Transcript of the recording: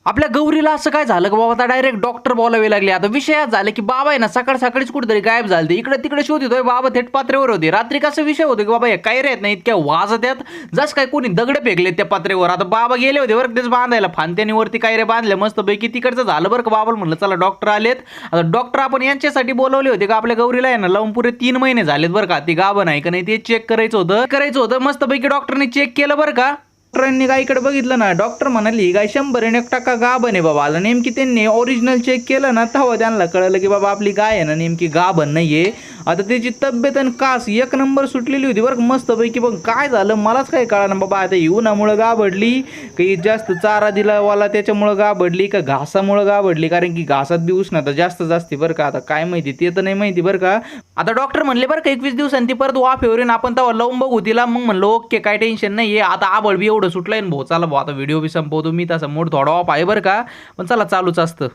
आपल्या गौरीला असं काय झालं की बाबा आता डायरेक्ट डॉक्टर बोलावे लागले. आता विषय झाला की बाबा आहे ना सकाळ सकाळीच कुठेतरी गायब झाले. इकडे तिकडे शोध येतोय बाबा थेट पात्रेवर होते. रात्री कसा विषय होतो की बाबा हे काय रेत नाही इतक्या वाजत आहेत जस काय कोणी दगड फेकले त्या पात्रेवर. आता बाबा गेले होते बरं तेच बांधायला फांत्यानी वरती काय रे बांधले मस्त पैकी. तिकडचं झालं बरं का. बाबा म्हणलं चला डॉक्टर आलेत. आता डॉक्टर आपण यांच्यासाठी बोलावले होते का आपल्या गौरीला आहे ना लावून पुरे 3 महिने झालेत बरं का. ती गाभण आहे का नाही ते चेक करायचं होतं मस्त पैकी. डॉक्टरने चेक केलं बरं का. डॉक्टरांनी गायकडे बघितलं ना. डॉक्टर म्हणाली गाय 100% गाभण आहे बाबा. आता नेमकी त्यांनी ओरिजिनल चेक केलं ना तेव्हा त्यांना कळलं की बाबा आपली गाय आहे ना नेमकी गाभण नाहीये. आता त्याची तब्येत आणि कास 1 नंबर सुटलेली होती बरं मस्तपैकी. पण काय झालं मलाच काय कळलं बाबा. आता उन्हामुळं गाभडली काही जास्त चारा दिला वाला त्याच्यामुळं गाभडली का घासामुळं गाभडली. कारण की घासात बी उष्णता जास्त जास्ती बरं का. आता काय माहिती ते तर नाही माहिती बरं का. आता डॉक्टर म्हणले बरं का 21 दिवसांनी ती परत वाफेवर येईन आपण तेव्हा लावून बघू तिला. मग म्हणलं ओके काय टेन्शन नाही आहे. आता आबळ बी एवढं सुटलंय भाऊ. चला भाऊ आता व्हिडिओ बी संपवतो मी. तसा मूड थोडा ऑफ आहे बरं का. पण चला चालूच असतं.